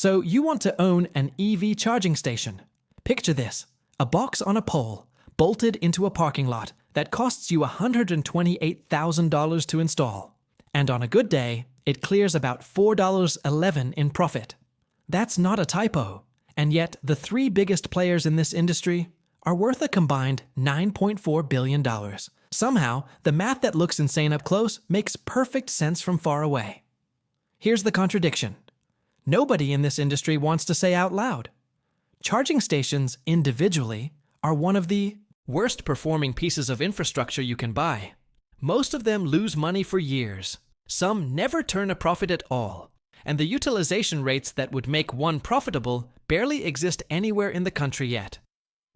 So you want to own an EV charging station. Picture this, a box on a pole, bolted into a parking lot that costs you $128,000 to install. And on a good day, it clears about $4.11 in profit. That's not a typo. And yet, the three biggest players in this industry are worth a combined $9.4 billion. Somehow, the math that looks insane up close makes perfect sense from far away. Here's the contradiction. Nobody in this industry wants to say out loud. Charging stations individually are one of the worst performing pieces of infrastructure you can buy. Most of them lose money for years. Some never turn a profit at all. And the utilization rates that would make one profitable barely exist anywhere in the country yet.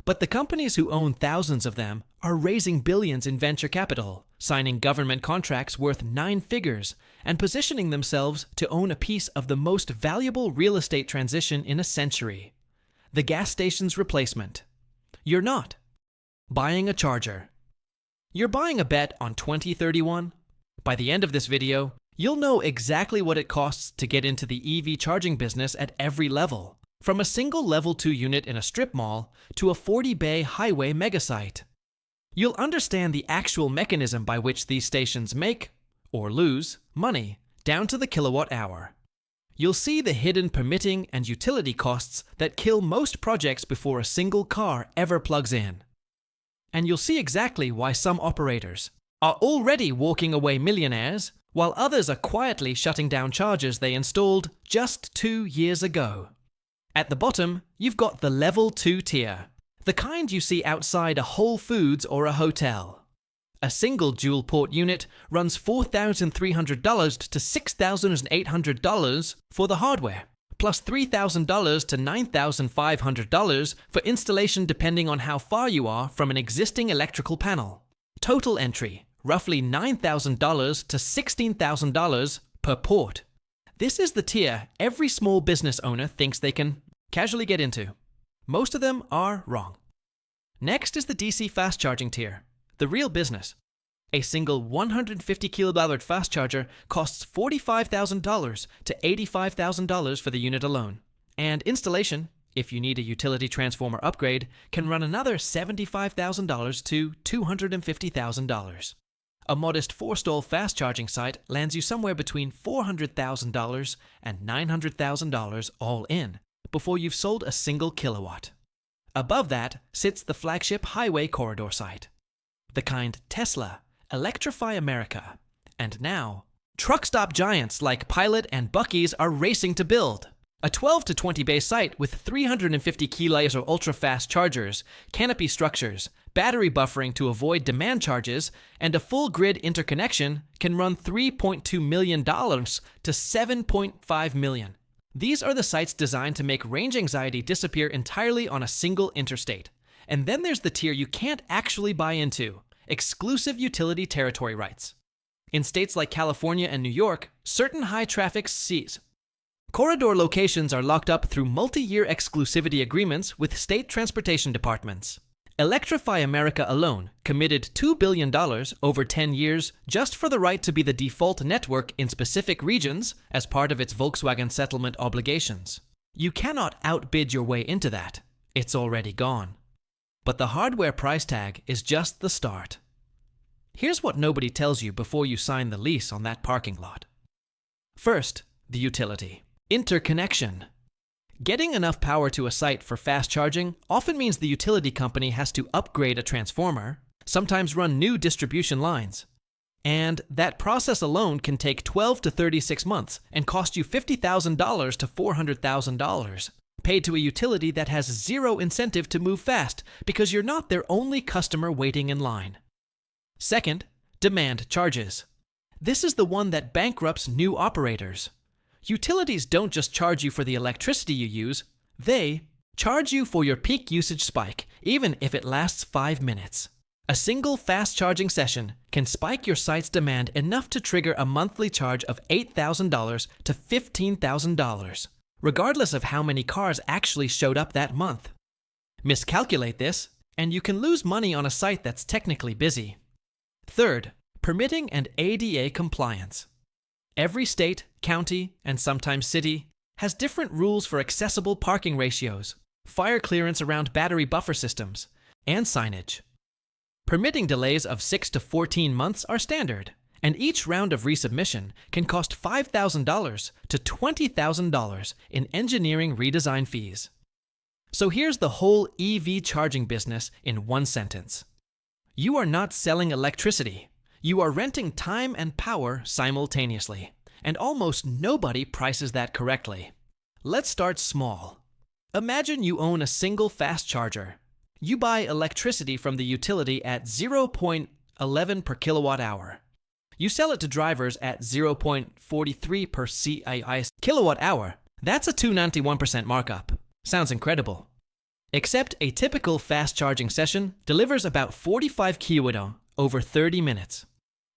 But the companies who own thousands of them are raising billions in venture capital, signing government contracts worth 9 figures, and positioning themselves to own a piece of the most valuable real estate transition in a century: the gas station's replacement. You're not buying a charger. You're buying a bet on 2031. By the end of this video, you'll know exactly what it costs to get into the EV charging business at every level, from a single level 2 unit in a strip mall to a 40-bay highway megasite. You'll understand the actual mechanism by which these stations make, or lose, money, down to the kilowatt hour. You'll see the hidden permitting and utility costs that kill most projects before a single car ever plugs in. And you'll see exactly why some operators are already walking away millionaires, while others are quietly shutting down chargers they installed just 2 years ago. At the bottom, you've got the Level 2 tier, the kind you see outside a Whole Foods or a hotel. A single dual-port unit runs $4,300 to $6,800 for the hardware, plus $3,000 to $9,500 for installation depending on how far you are from an existing electrical panel. Total entry, roughly $9,000 to $16,000 per port. This is the tier every small business owner thinks they can casually get into. Most of them are wrong. Next is the DC fast charging tier, the real business. A single 150 kilowatt fast charger costs $45,000 to $85,000 for the unit alone. And installation, if you need a utility transformer upgrade, can run another $75,000 to $250,000. A modest 4-stall fast charging site lands you somewhere between $400,000 and $900,000 all in, before you've sold a single kilowatt. Above that sits the flagship highway corridor site, the kind Tesla, Electrify America, and now truck stop giants like Pilot and Buc-ee's are racing to build. A 12 to 20 bay site with 350 kW or ultra-fast chargers, canopy structures, battery buffering to avoid demand charges, and a full grid interconnection can run $3.2 million to $7.5 million. These are the sites designed to make range anxiety disappear entirely on a single interstate. And then there's the tier you can't actually buy into: exclusive utility territory rights. In states like California and New York, certain high-traffic corridor locations are locked up through multi-year exclusivity agreements with state transportation departments. Electrify America alone committed $2 billion over 10 years just for the right to be the default network in specific regions as part of its Volkswagen settlement obligations. You cannot outbid your way into that. It's already gone. But the hardware price tag is just the start. Here's what nobody tells you before you sign the lease on that parking lot. First, the utility. Interconnection. Getting enough power to a site for fast charging often means the utility company has to upgrade a transformer, sometimes run new distribution lines. And that process alone can take 12 to 36 months and cost you $50,000 to $400,000, paid to a utility that has zero incentive to move fast because you're not their only customer waiting in line. Second, demand charges. This is the one that bankrupts new operators. Utilities don't just charge you for the electricity you use, they charge you for your peak usage spike, even if it lasts 5 minutes. A single fast charging session can spike your site's demand enough to trigger a monthly charge of $8,000 to $15,000, regardless of how many cars actually showed up that month. Miscalculate this, and you can lose money on a site that's technically busy. Third, permitting and ADA compliance. Every state, county, and sometimes city has different rules for accessible parking ratios, fire clearance around battery buffer systems, and signage. Permitting delays of 6 to 14 months are standard, and each round of resubmission can cost $5,000 to $20,000 in engineering redesign fees. So here's the whole EV charging business in one sentence. You are not selling electricity. You are renting time and power simultaneously, and almost nobody prices that correctly. Let's start small. Imagine you own a single fast charger. You buy electricity from the utility at 0.11 per kilowatt hour. You sell it to drivers at 0.43 per CII kilowatt hour. That's a 291% markup. Sounds incredible. Except a typical fast charging session delivers about 45 kWh over 30 minutes.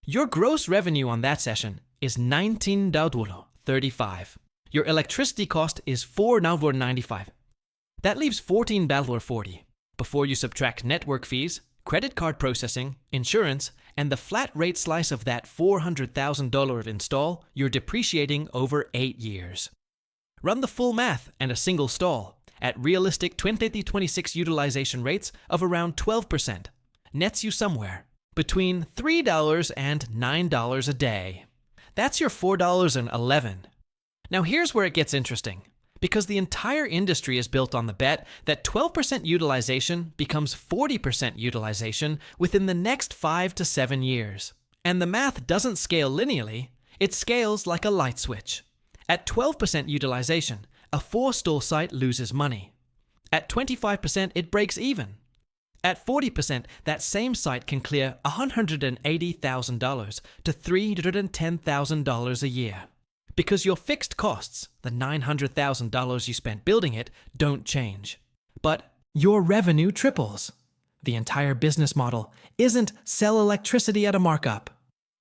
Your gross revenue on that session is $19.35. Your electricity cost is $4.95. That leaves $14.40 before you subtract network fees, credit card processing, insurance, and the flat rate slice of that $400,000 of install you're depreciating over 8 years. Run the full math and a single stall at realistic 2026 utilization rates of around 12% nets you somewhere between $3 and $9 a day. That's your $4.11. Now here's where it gets interesting, because the entire industry is built on the bet that 12% utilization becomes 40% utilization within the next 5 to 7 years. And the math doesn't scale linearly, it scales like a light switch. At 12% utilization, a 4-stall site loses money. At 25%, it breaks even. At 40%, that same site can clear $180,000 to $310,000 a year. Because your fixed costs, the $900,000 you spent building it, don't change. But your revenue triples. The entire business model isn't sell electricity at a markup.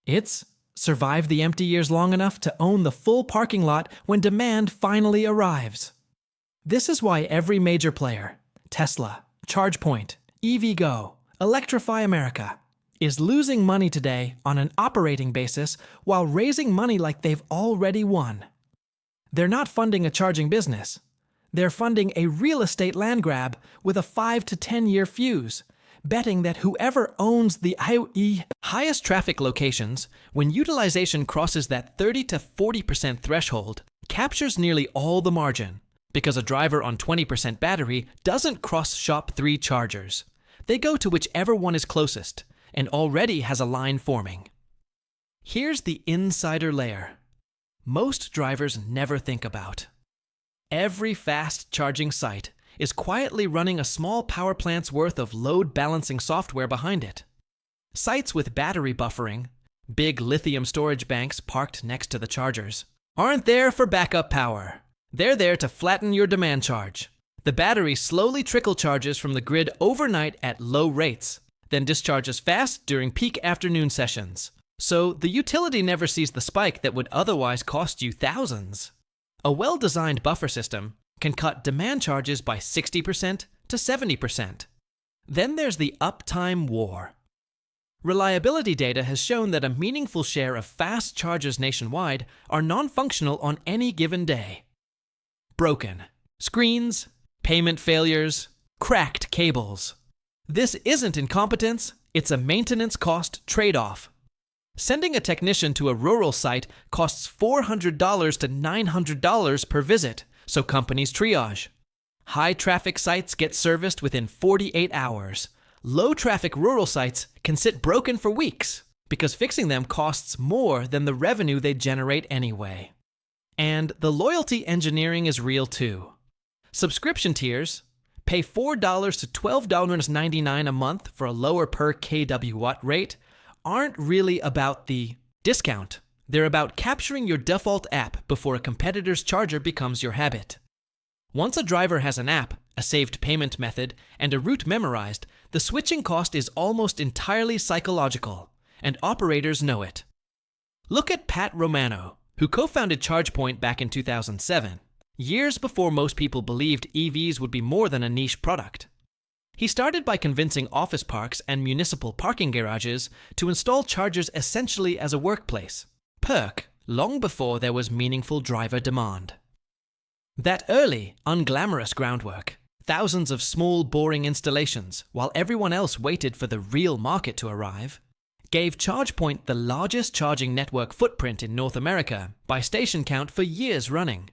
It's survive the empty years long enough to own the full parking lot when demand finally arrives. This is why every major player, Tesla, ChargePoint, EVgo, Electrify America, is losing money today on an operating basis while raising money like they've already won. They're not funding a charging business. They're funding a real estate land grab with a 5 to 10-year fuse, betting that whoever owns the highest traffic locations, when utilization crosses that 30 to 40% threshold, captures nearly all the margin, because a driver on 20% battery doesn't cross-shop 3 chargers. They go to whichever one is closest, and already has a line forming. Here's the insider layer most drivers never think about. Every fast charging site is quietly running a small power plant's worth of load balancing software behind it. Sites with battery buffering, big lithium storage banks parked next to the chargers, aren't there for backup power. They're there to flatten your demand charge. The battery slowly trickle charges from the grid overnight at low rates, then discharges fast during peak afternoon sessions. So the utility never sees the spike that would otherwise cost you thousands. A well-designed buffer system can cut demand charges by 60% to 70%. Then there's the uptime war. Reliability data has shown that a meaningful share of fast chargers nationwide are non-functional on any given day. Broken screens, payment failures, cracked cables. This isn't incompetence, it's a maintenance cost trade-off. Sending a technician to a rural site costs $400 to $900 per visit, so companies triage. High-traffic sites get serviced within 48 hours. Low-traffic rural sites can sit broken for weeks because fixing them costs more than the revenue they generate anyway. And the loyalty engineering is real too. Subscription tiers pay $4 to $12.99 a month for a lower per kW rate aren't really about the discount. They're about capturing your default app before a competitor's charger becomes your habit. Once a driver has an app, a saved payment method, and a route memorized, the switching cost is almost entirely psychological, and operators know it. Look at Pat Romano, who co-founded ChargePoint back in 2007, years before most people believed EVs would be more than a niche product. He started by convincing office parks and municipal parking garages to install chargers essentially as a workplace perk long before there was meaningful driver demand. That early, unglamorous groundwork, thousands of small, boring installations while everyone else waited for the real market to arrive, gave ChargePoint the largest charging network footprint in North America by station count for years running.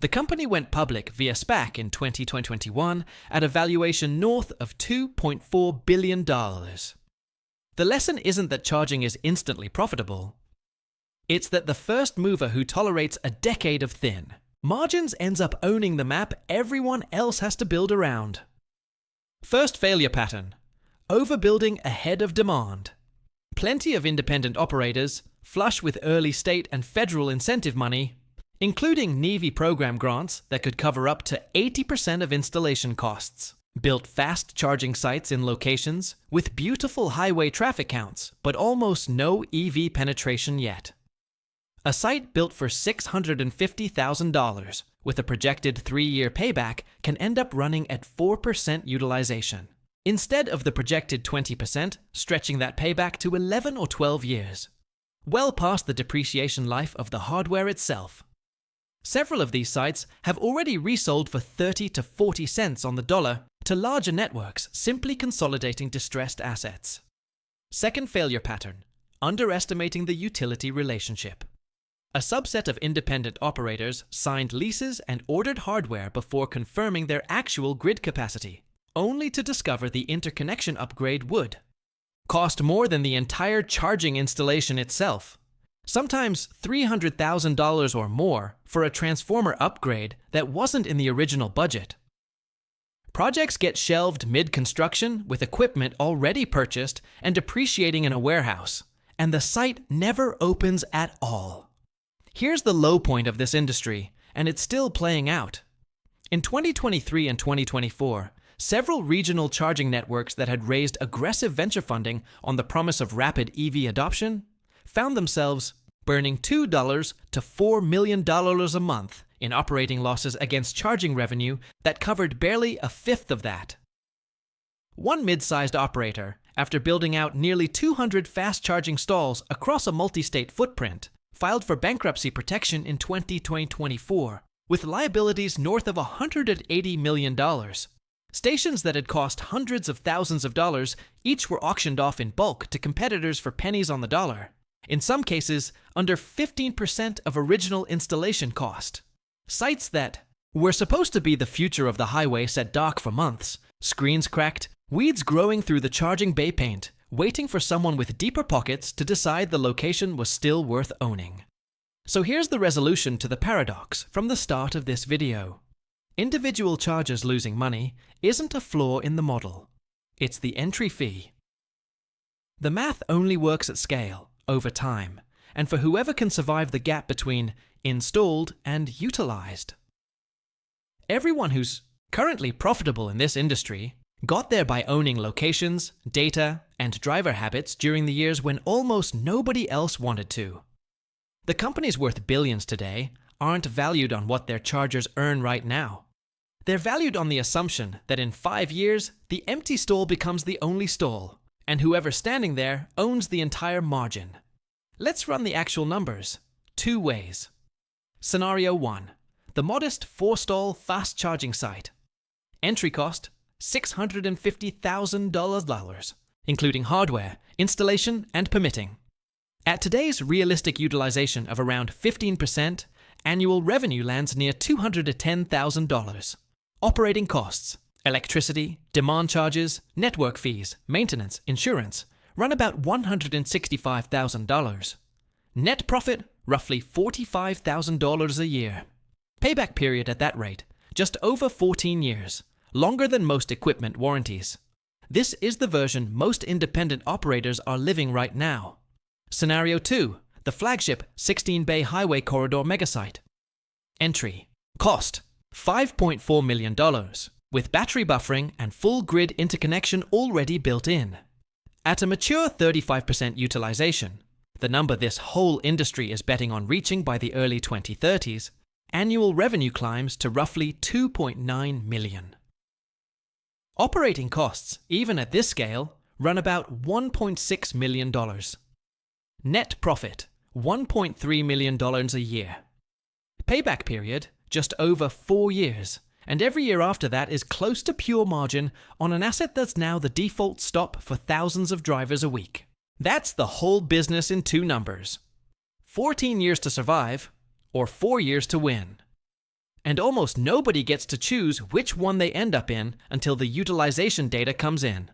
The company went public via SPAC in 2021 at a valuation north of $2.4 billion. The lesson isn't that charging is instantly profitable. It's that the first mover who tolerates a decade of thin margins ends up owning the map everyone else has to build around. First failure pattern: overbuilding ahead of demand. Plenty of independent operators, flush with early state and federal incentive money, including NEVI program grants that could cover up to 80% of installation costs, built fast charging sites in locations with beautiful highway traffic counts, but almost no EV penetration yet. A site built for $650,000 with a projected 3-year payback can end up running at 4% utilization, instead of the projected 20%, stretching that payback to 11 or 12 years, well past the depreciation life of the hardware itself. Several of these sites have already resold for 30 to 40 cents on the dollar to larger networks simply consolidating distressed assets. Second failure pattern: underestimating the utility relationship. A subset of independent operators signed leases and ordered hardware before confirming their actual grid capacity, only to discover the interconnection upgrade would cost more than the entire charging installation itself, sometimes $300,000 or more for a transformer upgrade that wasn't in the original budget. Projects get shelved mid-construction with equipment already purchased and depreciating in a warehouse, and the site never opens at all. Here's the low point of this industry, and it's still playing out. In 2023 and 2024, several regional charging networks that had raised aggressive venture funding on the promise of rapid EV adoption found themselves burning $2 to $4 million a month in operating losses against charging revenue that covered barely a fifth of that. One mid-sized operator, after building out nearly 200 fast charging stalls across a multi-state footprint, filed for bankruptcy protection in 2024 with liabilities north of $180 million. Stations that had cost hundreds of thousands of dollars each were auctioned off in bulk to competitors for pennies on the dollar, in some cases under 15% of original installation cost. Sites that were supposed to be the future of the highway sat dark for months, screens cracked, weeds growing through the charging bay paint, waiting for someone with deeper pockets to decide the location was still worth owning. So here's the resolution to the paradox from the start of this video. Individual chargers losing money isn't a flaw in the model. It's the entry fee. The math only works at scale, over time, and for whoever can survive the gap between installed and utilized. Everyone who's currently profitable in this industry got there by owning locations, data, and driver habits during the years when almost nobody else wanted to. The companies worth billions today aren't valued on what their chargers earn right now. They're valued on the assumption that in 5 years, the empty stall becomes the only stall, and whoever's standing there owns the entire margin. Let's run the actual numbers 2 ways. Scenario 1. The modest 4-stall fast charging site. Entry cost $650,000, including hardware, installation, and permitting. At today's realistic utilization of around 15%, annual revenue lands near $210,000. Operating costs, electricity, demand charges, network fees, maintenance, insurance, run about $165,000. Net profit, roughly $45,000 a year. Payback period at that rate, just over 14 years. Longer than most equipment warranties. This is the version most independent operators are living right now. Scenario 2. The flagship 16-bay highway corridor megasite. Entry. Cost. $5.4 million, with battery buffering and full grid interconnection already built in. At a mature 35% utilization, the number this whole industry is betting on reaching by the early 2030s, annual revenue climbs to roughly $2.9 million. Operating costs, even at this scale, run about $1.6 million. Net profit, $1.3 million a year. Payback period, just over 4 years, and every year after that is close to pure margin on an asset that's now the default stop for thousands of drivers a week. That's the whole business in 2 numbers. 14 years to survive, or 4 years to win. And almost nobody gets to choose which one they end up in until the utilization data comes in.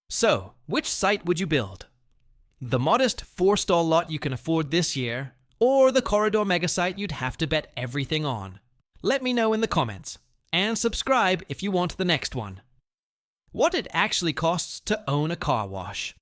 So, which site would you build? The modest 4-stall lot you can afford this year, or the corridor megasite you'd have to bet everything on? Let me know in the comments, and subscribe if you want the next one. What it actually costs to own a car wash.